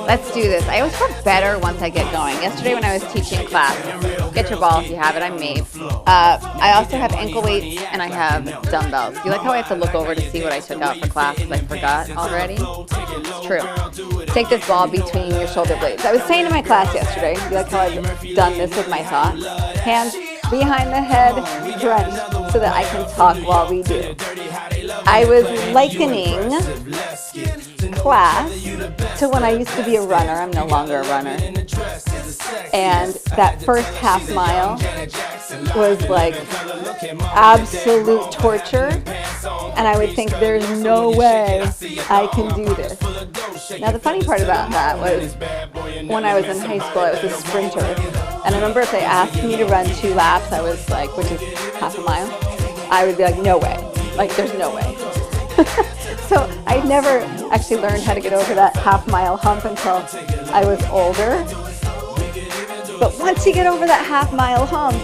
Let's do this. I always feel better once I get going. Yesterday when I was teaching class, get your ball if you have it, I'm Maeve. I also have ankle weights and I have dumbbells. Do you like how I have to look over to see what I took out for class because I forgot already? It's true. Take this ball between your shoulder blades. I was saying to my class yesterday, do you like how I've done this with my thoughts? Hands behind the head, drenched, so that I can talk while we do. I was likening class to when I used to be a runner. I'm no longer a runner. And that first half mile was like absolute torture. And I would think there's no way I can do this. Now the funny part about that was when I was in high school, I was a sprinter. And I remember if they asked me to run 2 laps, I was like, which is half a mile, I would be like, no way. Like, there's no way. So I never actually learned how to get over that half-mile hump until I was older. But once you get over that half-mile hump,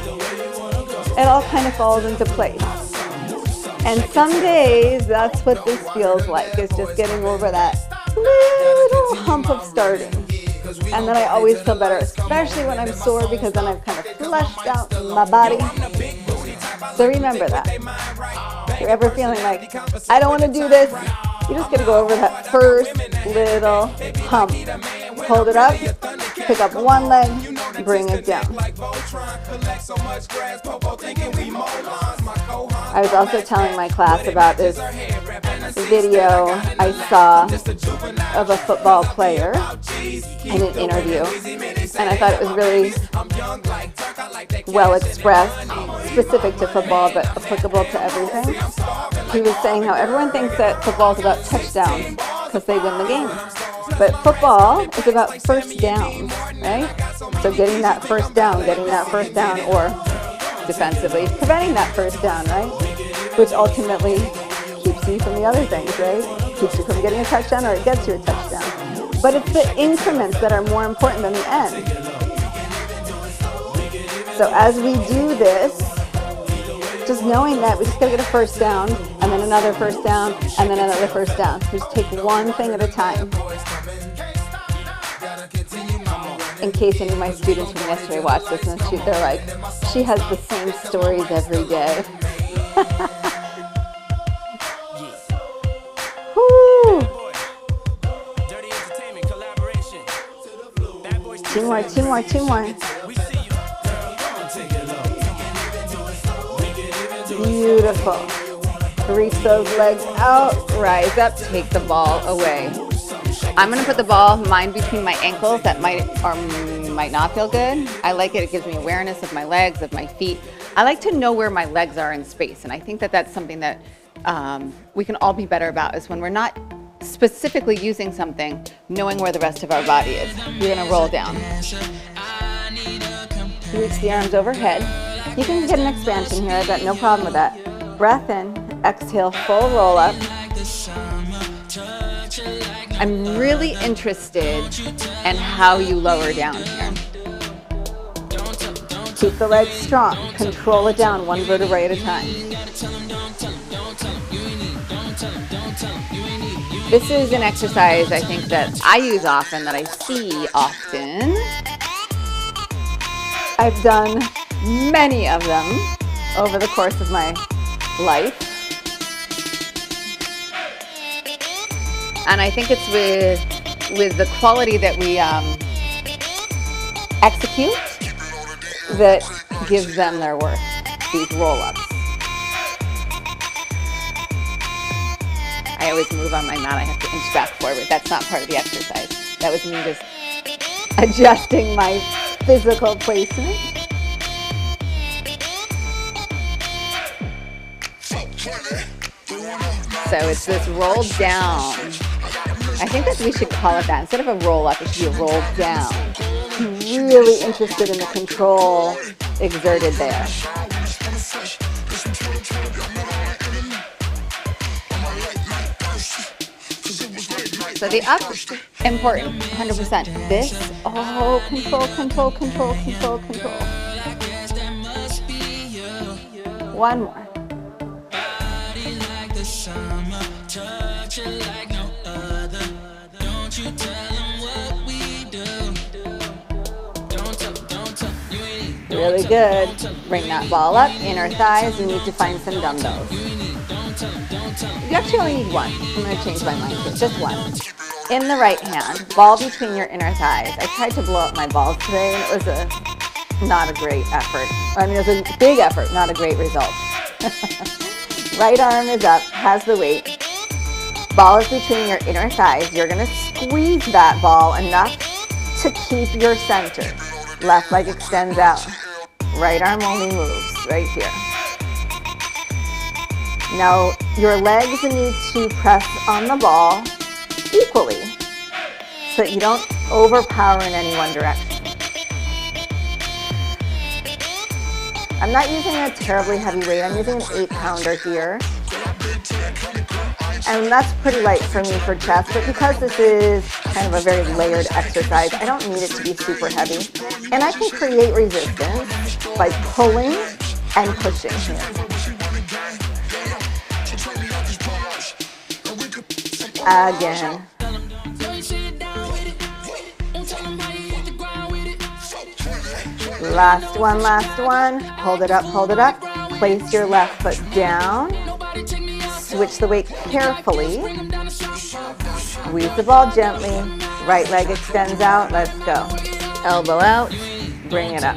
it all kind of falls into place. And some days, that's what this feels like, is just getting over that little hump of starting. And then I always feel better, especially when I'm sore, because then I've kind of flushed out my body. So remember that. If you're ever feeling like, I don't want to do this, you just got to go over that first little hump. Hold it up, pick up one leg, bring it down. I was also telling my class about this video I saw of a football player in an interview, and I thought it was really well expressed, specific to football but applicable to everything. He was saying how everyone thinks that football is about touchdowns because they win the game, but football is about first downs, right? So getting that first down, or defensively preventing that first down, right? Which ultimately keeps you from the other things, right? Keeps you from getting a touchdown, or it gets you a touchdown. But it's the increments that are more important than the end. So as we do this, just knowing that we just gotta get a first down, and then another first down, and then another first down. Just take one thing at a time. In case any of my students from yesterday watched this and they're like, she has the same stories every day. Woo. Two more. Beautiful. Reach those legs out, rise up, take the ball away. I'm going to put the ball, mine between my ankles. That might or might not feel good. I like it. It gives me awareness of my legs, of my feet. I like to know where my legs are in space, and I think that that's something that we can all be better about, is when we're not specifically using something, knowing where the rest of our body is. You're going to roll down. Reach the arms overhead. You can get an expansion here. I've got no problem with that. Breath in, exhale, full roll up. I'm really interested in how you lower down here. Keep the legs strong. Control it down one vertebrae at a time. This is an exercise I think that I use often, that I see often. I've done many of them over the course of my life. And I think it's with the quality that we execute that gives them their worth, these roll-ups. I always move on my mat. I have to inch back forward. That's not part of the exercise. That was me just adjusting my physical placement. So it's this roll down. I think that we should call it that. Instead of a roll up, it should be a roll down. I'm really interested in the control exerted there. So the up, important, 100%. This, control. One more. Touch it like no other. Don't you tell them what we Really good. Bring that ball up, inner thighs. You need to find some dumbbells. You actually only need one. I'm going to change my mind here. Just one. In the right hand, ball between your inner thighs. I tried to blow up my balls today, and it was not a great effort. I mean, it was a big effort, not a great result. Right arm is up, has the weight. Ball is between your inner thighs. You're going to squeeze that ball enough to keep your center. Left leg extends out. Right arm only moves right here. Now, your legs need to press on the ball equally so that you don't overpower in any one direction. I'm not using a terribly heavy weight. I'm using an 8-pounder here. And that's pretty light for me for chest, but because this is kind of a very layered exercise, I don't need it to be super heavy. And I can create resistance by pulling and pushing here. Again. Last one, last one. Hold it up, hold it up. Place your left foot down. Switch the weight carefully. Squeeze the ball gently. Right leg extends out. Let's go. Elbow out. Bring it up.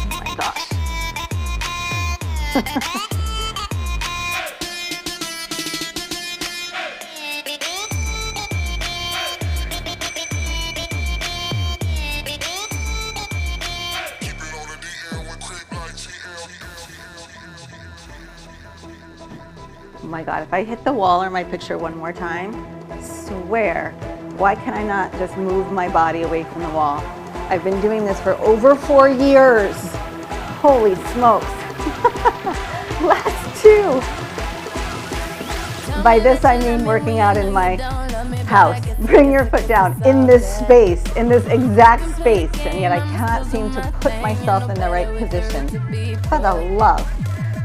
Oh my gosh. Oh my God, if I hit the wall or my picture one more time, I swear, why can I not just move my body away from the wall? I've been doing this for over 4 years. Holy smokes. Last 2. By this I mean working out in my house. Bring your foot down in this space, in this exact space, and yet I cannot seem to put myself in the right position. For the love.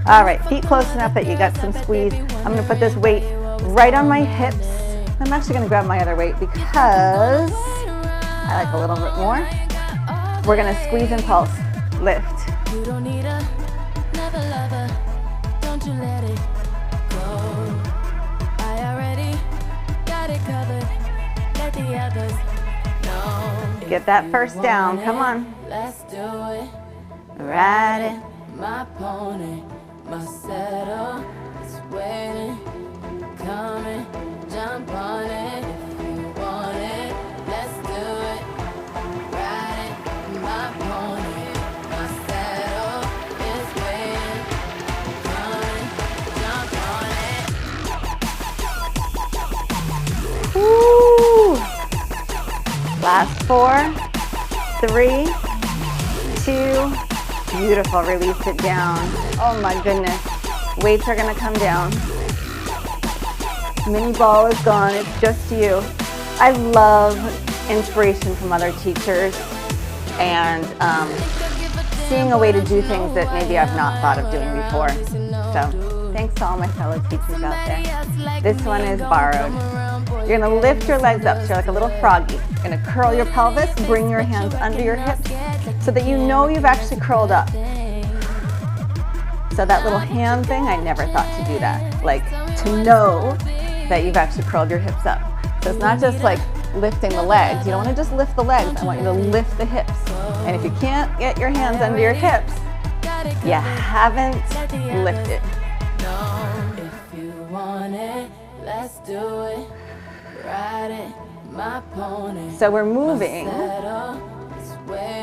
All right, feet close enough that you got some squeeze. I'm gonna put this weight right on my hips. I'm actually gonna grab my other weight because I like a little bit more. We're gonna squeeze and pulse, lift. You don't need another lover, don't you let it go. I already got it covered, let the others know. Get that first down, come on. Let's do it. Ride it. My pony, my saddle is waiting, coming, jump on it if you want it. Let's do it. Ride it. My pony, my saddle is waiting, coming, jump on it. Woo! Last 4, 3, 2. Beautiful, release it down. Oh my goodness. Weights are gonna come down. Mini ball is gone, it's just you. I love inspiration from other teachers and seeing a way to do things that maybe I've not thought of doing before. So thanks to all my fellow teachers out there. This one is borrowed. You're gonna lift your legs up so you're like a little froggy. You're gonna curl your pelvis, bring your hands under your hips so that you know you've actually curled up. So that little hand thing, I never thought to do that. Like to know that you've actually curled your hips up. So it's not just like lifting the legs. You don't wanna just lift the legs. I want you to lift the hips. And if you can't get your hands under your hips, you haven't lifted. If you want it, let's do it. Ride it, my pony. So we're moving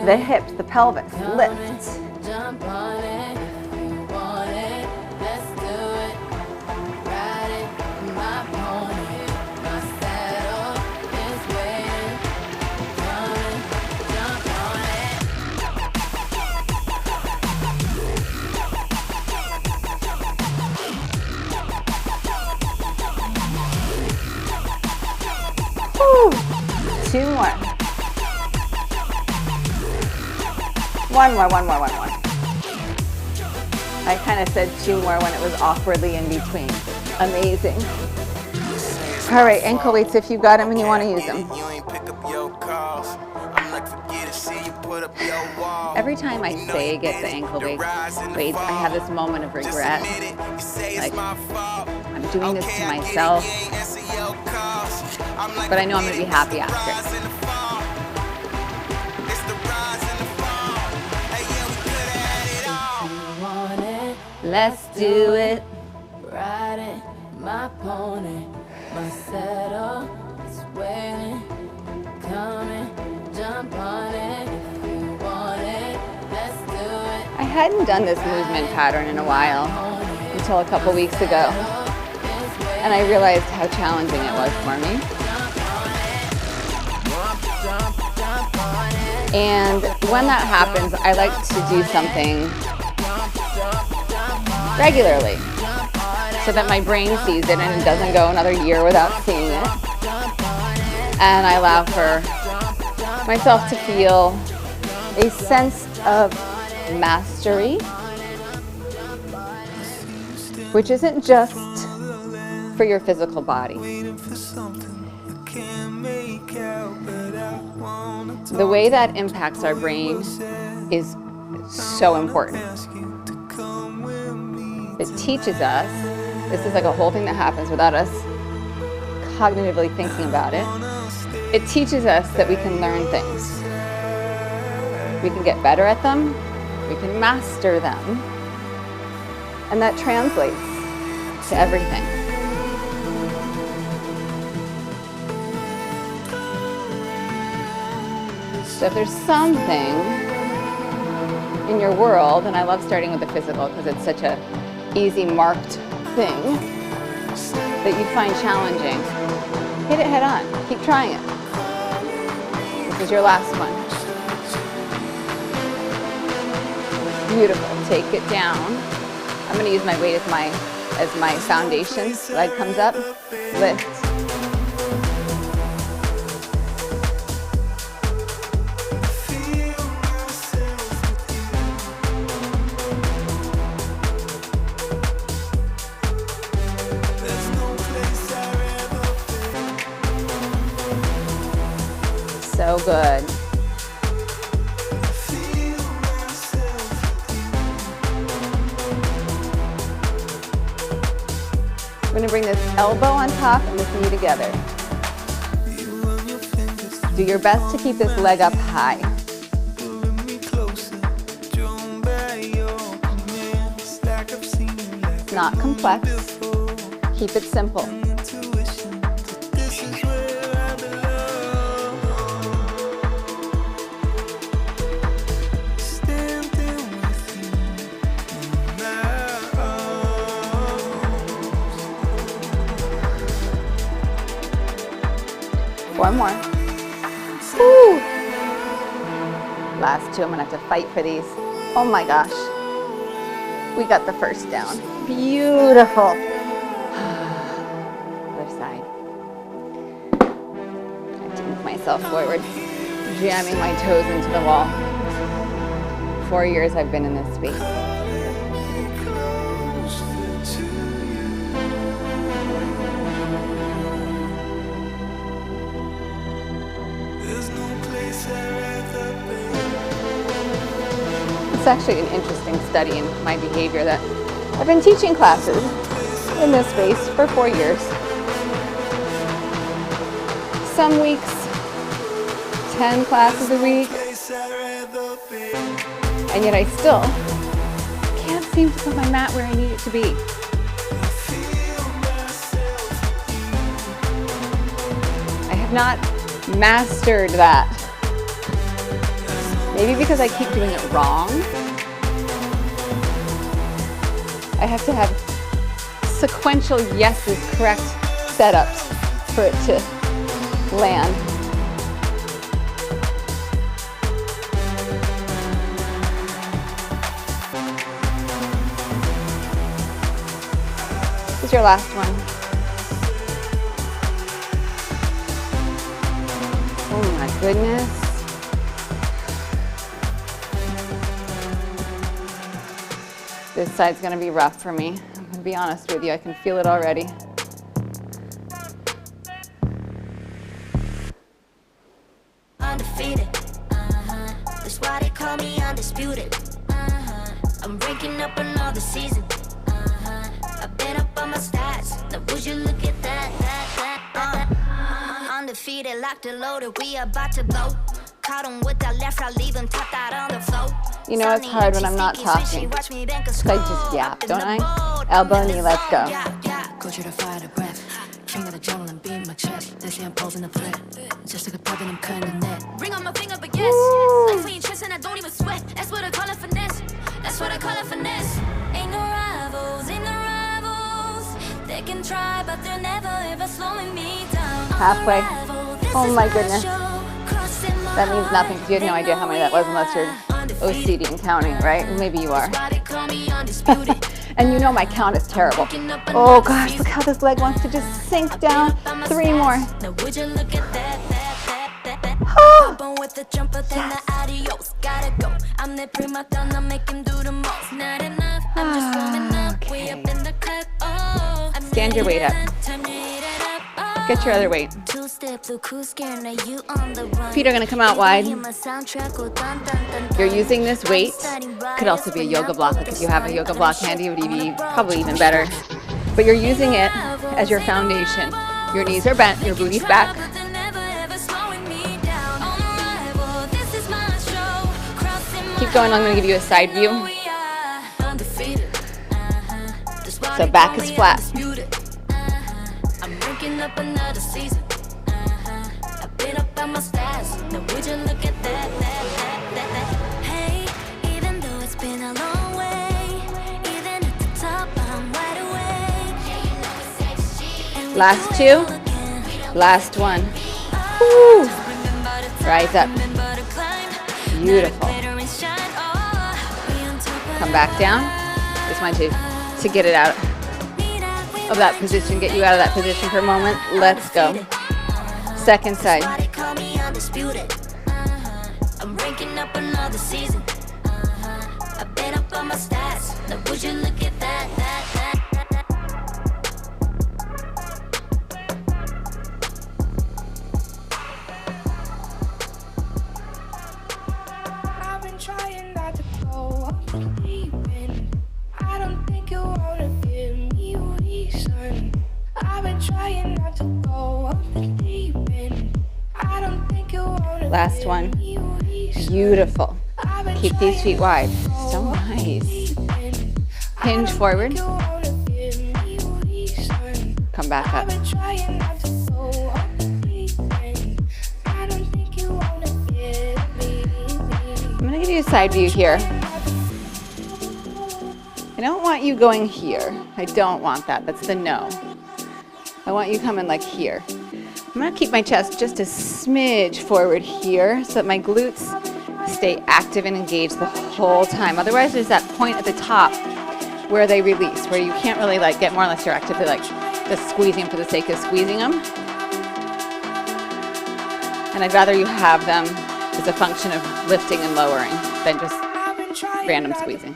the hips, the pelvis, lift. Jump on it if you want it. Let's do it. Ride it, my pony. My saddle is waiting. Coming, jump on it. Woo. 2 more. One more. I kind of said 2 more when it was awkwardly in between. Amazing. All right, ankle weights if you got them and you want to use them. Every time I say get the ankle weights, I have this moment of regret. Like, I'm doing this to myself, but I know I'm going to be happy after. Let's do it. Riding my pony, my saddle is waiting, coming, jump on it if you want it. Let's do it. I hadn't done this movement pattern in a while until a couple weeks ago, and I realized how challenging it was for me. And when that happens, I like to do something regularly so that my brain sees it and it doesn't go another year without seeing it. And I allow for myself to feel a sense of mastery, which isn't just for your physical body. The way that impacts our brain is so important. It teaches us, this is like a whole thing that happens without us cognitively thinking about it. It teaches us that we can learn things. We can get better at them, we can master them, and that translates to everything. So if there's something in your world, and I love starting with the physical because it's such a easy marked thing that you find challenging, hit it head on. Keep trying it. This is your last one. Beautiful. Take it down. I'm going to use my weight as my foundation. Leg comes up. Lift. So good. We're going to bring this elbow on top and this knee together. Do your best to keep this leg up high. It's not complex. Keep it simple. One more. Woo. Last 2, I'm gonna have to fight for these. Oh my gosh. We got the first down. Beautiful. Other side. I have to move myself forward, jamming my toes into the wall. 4 years I've been in this space. It's actually an interesting study in my behavior that I've been teaching classes in this space for 4 years. Some weeks, 10 classes a week, and yet I still can't seem to put my mat where I need it to be. I have not mastered that. Maybe because I keep doing it wrong. I have to have sequential yeses, correct setups for it to land. This is your last one. Oh my goodness. This side's gonna be rough for me. I'm gonna be honest with you, I can feel it already. Undefeated, that's why they call me undisputed. I'm breaking up another season. I've been up on my stats. Now would you look at that? Undefeated, locked and loaded. We about to blow. Caught them with that left, I leave them tapped out on the floor. You know it's hard when I'm not talking. I just yap, don't I? Elbow knee, let's go. Go to the fire to breath. King of the jungle and beat my chest. They say I'm posing the threat. Just like a pebble, I'm cutting the net. Bring on my finger, but yes. Like clean chest and I don't even sweat. That's what I call it finesse. That's what I call it finesse. Ain't no rivals, ain't no rivals. They can try, but they're never ever slowing me down. Halfway. Oh my goodness. That means nothing because you have no idea how many that was unless you're OCD and counting, right? Maybe you are. And you know my count is terrible. Oh gosh, look how this leg wants to just sink down. 3 more. Stand your weight up. Get your other weight. Feet are going to come out wide. You're using this weight. Could also be a yoga block. Like if you have a yoga block handy, it would be probably even better. But you're using it as your foundation. Your knees are bent, your booty's back. Keep going. I'm going to give you a side view. So back is flat. Up another season. I've been up on my stats. Now would you look at that? Hey, even though it's been a long way, even at the top, I'm wide awake. Last 2. Last 1. Woo. Rise up. Beautiful. Come back down. Just want to get it out of that position, get you out of that position for a moment. Let's go. Second side. I'm ranking up another season. I've been up on my stats. Now would you look at that? I've been trying not to go off the deep end. I don't think you wanna give me reason. I've been trying not to go off the deep end. I don't think you wanna. Last one. Beautiful. Keep these feet wide. So nice. Hinge forward. Come back up. I'm gonna give you a side view here. I don't want you going here. I don't want that. That's the no. I want you coming like here. I'm gonna keep my chest just a smidge forward here so that my glutes stay active and engaged the whole time. Otherwise, there's that point at the top where they release, where you can't really like get more unless you're actively like just squeezing them for the sake of squeezing them. And I'd rather you have them as a function of lifting and lowering than just random squeezing.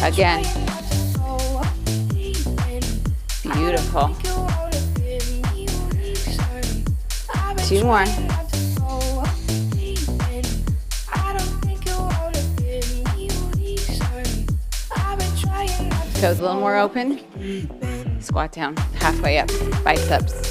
Again. Beautiful. 2 more. Toes a little more open. Squat down. Halfway up. Biceps.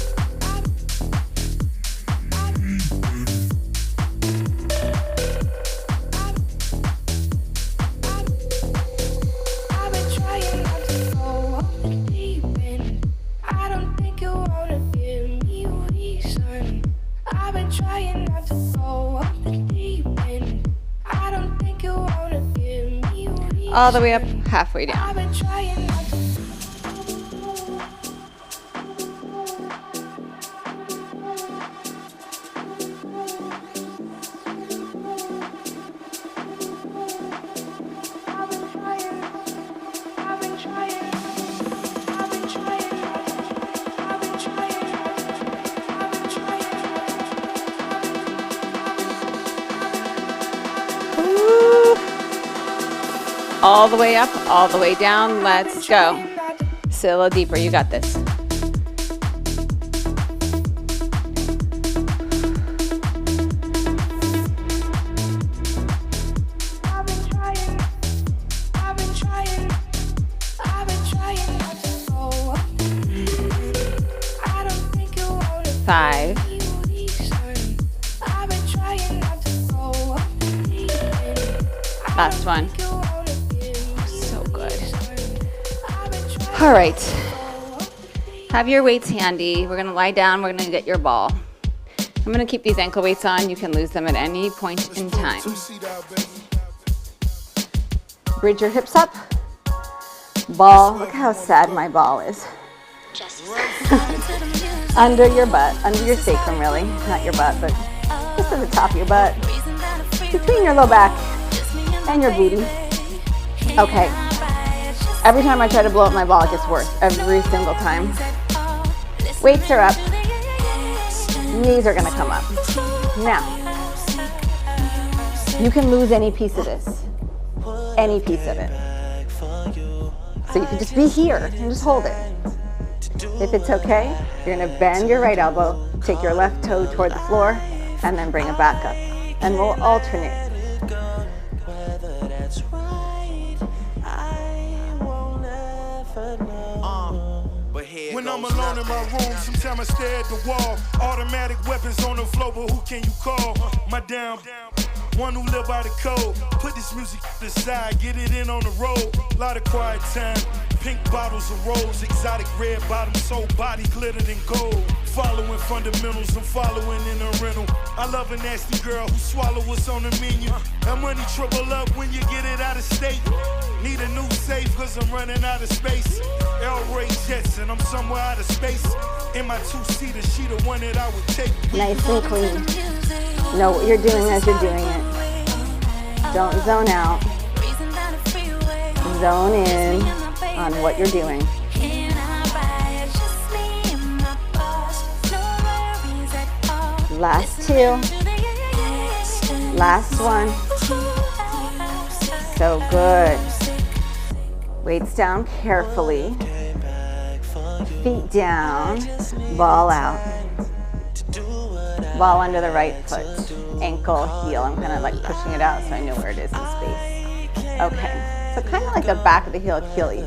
All the way up, halfway down. All the way up, all the way down. Let's go. Sit a little deeper. You got this. Five. Last one. So good. All right. Have your weights handy. We're gonna lie down. We're gonna get your ball. I'm gonna keep these ankle weights on. You can lose them at any point in time. Bridge your hips up. Ball. Look how sad my ball is. Under your butt, under your sacrum really, not your butt, but just at the top of your butt, between your low back and your booty. Okay, every time I try to blow up my ball, it gets worse, every single time. Weights are up, knees are gonna come up. Now, you can lose any piece of this, any piece of it. So you can just be here and just hold it. If it's okay, you're gonna bend your right elbow, take your left toe toward the floor, and then bring it back up. And we'll alternate. When I'm alone in my room, sometimes I stare at the wall. Automatic weapons on the floor, but who can you call? My damn one who live by the code. Put this music aside, get it in on the road. Lot of quiet time. Pink bottles of rose, exotic red bottoms, whole body glittered in gold. Following fundamentals, I'm following in a rental. I love a nasty girl who swallow what's on the menu. That money triple up when you get it out of state. Need a new safe cause I'm running out of space. El Ray Jets and I'm somewhere out of space. In my two-seater, she the one that I would take. Nice and clean. Know what you're doing as you're doing it. Don't zone out. Zone in on what you're doing. Last two. Last one. So good. Weights down carefully. Feet down. Ball out. Ball under the right foot. Ankle, heel. I'm kind of like pushing it out so I know where it is in space. Okay. So kind of like the back of the heel Achilles.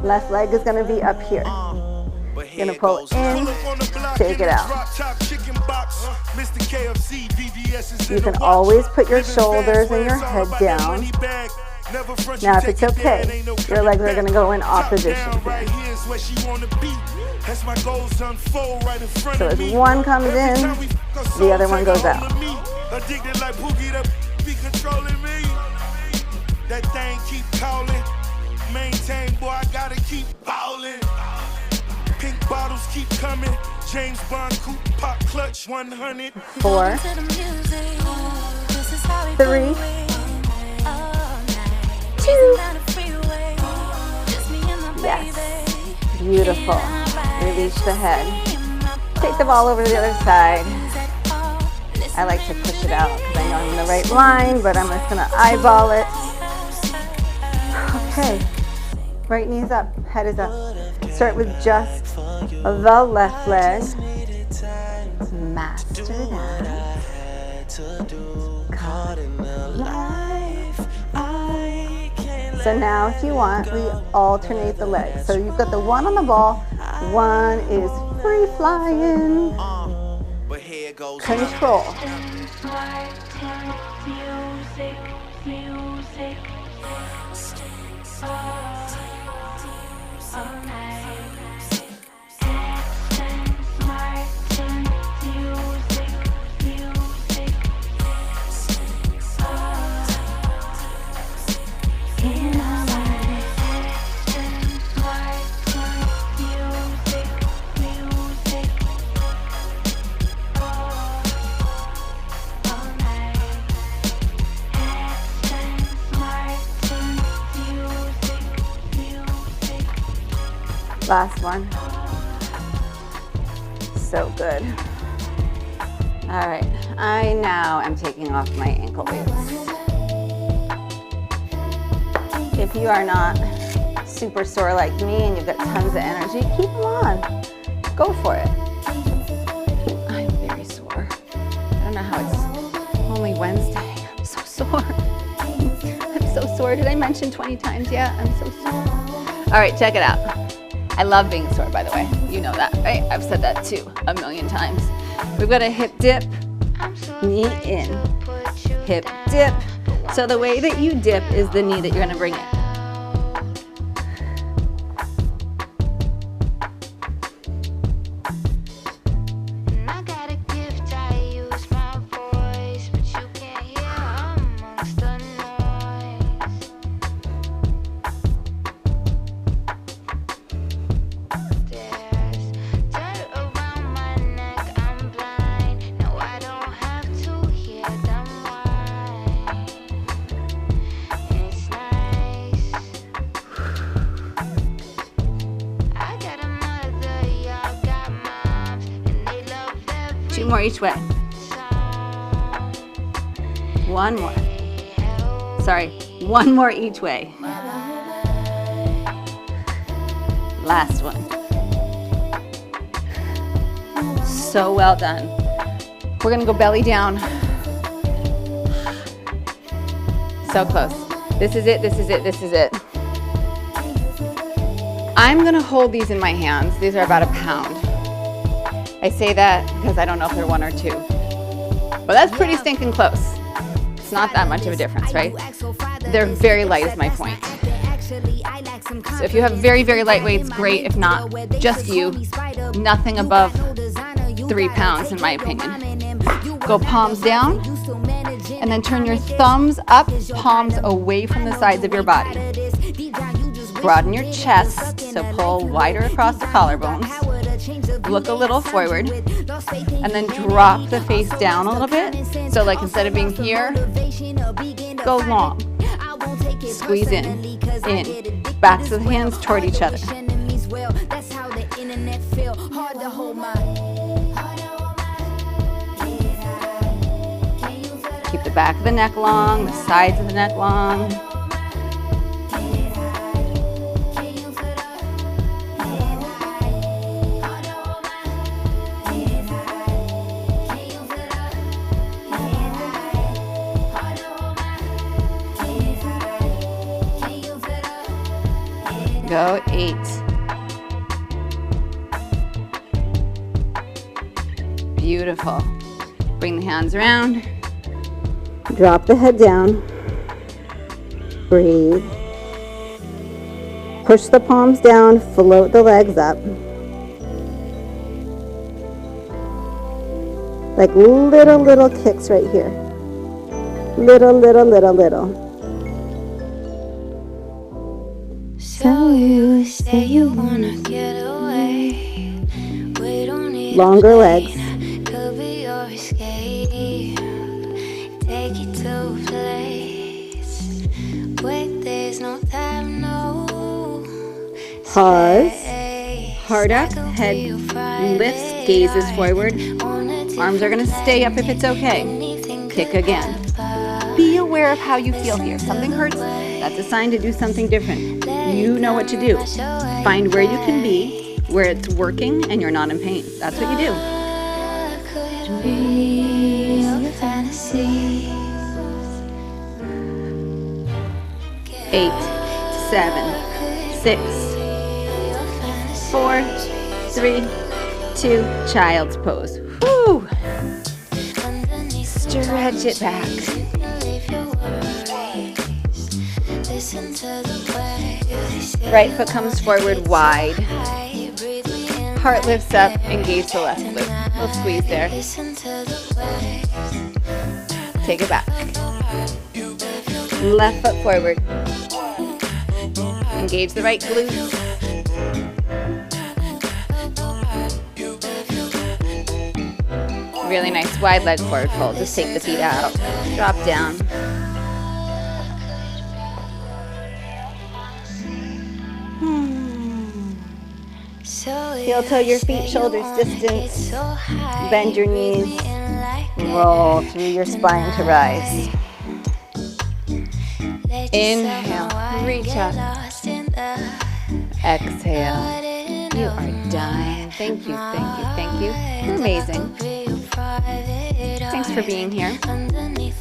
Left leg is going to be up here. You're going to pull in, take it out. You can always put your shoulders and your head down. Now if it's okay, your legs are going to go in opposition here. So as one comes in, the other one goes out. Controlling me. That thing keep calling. Maintain, boy, I gotta keep ballin'. Pink bottles keep coming. James Bond coupe pop clutch 100. 4, 3, 2. Yes. Beautiful. Release the head. Take the ball over to the other side. I like to push it out because I know I'm in the right line, but I'm just going to eyeball it. Okay. Right knee's up, head is up. Start with just the left leg. Master that. So now if you want, we alternate the legs. So you've got the one on the ball, one is free flying. Control. Last one. So good. All right, I now am taking off my ankle weights. If you are not super sore like me and you've got tons of energy, keep them on. Go for it. I'm very sore. I don't know how it's only Wednesday. I'm so sore. I'm so sore. Did I mention 20 times? Yeah, I'm so sore. All right, check it out. I love being sore, by the way. You know that, right? I've said that too a million times. We've got a hip dip, knee in, hip dip. So the way that you dip is the knee that you're gonna bring in. Two more each way. One more. Sorry, one more each way. Last one. So well done. We're gonna go belly down. So close. This is it, this is it, this is it. I'm gonna hold these in my hands. These are about a pound. I say that because I don't know if they're 1 or 2. But that's pretty stinking close. It's not that much of a difference, right? They're very light is my point. So if you have very, very light weights, great. If not, just you. Nothing above 3 pounds in my opinion. Go palms down and then turn your thumbs up, palms away from the sides of your body. Broaden your chest, so pull wider across the collarbones. Look a little forward and then drop the face down a little bit. So like instead of being here, go long. Squeeze in. Backs of the hands toward each other. Keep the back of the neck long, the sides of the neck long. Go 8. Beautiful. Bring the hands around. Drop the head down. Breathe. Push the palms down, float the legs up. Like little kicks right here. Little. So you say you wanna get away. We don't need longer legs. Could be your escape. Take you to a place where there's no time, no. Pause. Heart up, head lifts, gazes forward. Arms are gonna stay up if it's okay. Kick again. Be aware of how you feel here. Something hurts, that's a sign to do something different. You know what to do. Find where you can be, where it's working and you're not in pain. That's what you do. 8, 7, 6, 4, 3, 2, child's pose. Woo! Stretch it back. Right foot comes forward wide. Heart lifts up, engage the left glute. Little squeeze there. Take it back. Left foot forward. Engage the right glute. Really nice wide leg forward fold. Just take the feet out. Drop down. Heel toe your feet, shoulders distance. Bend your knees. Roll through your spine to rise. Inhale, reach up. Exhale. You are done. Thank you, thank you, thank you. You're amazing. Thanks for being here.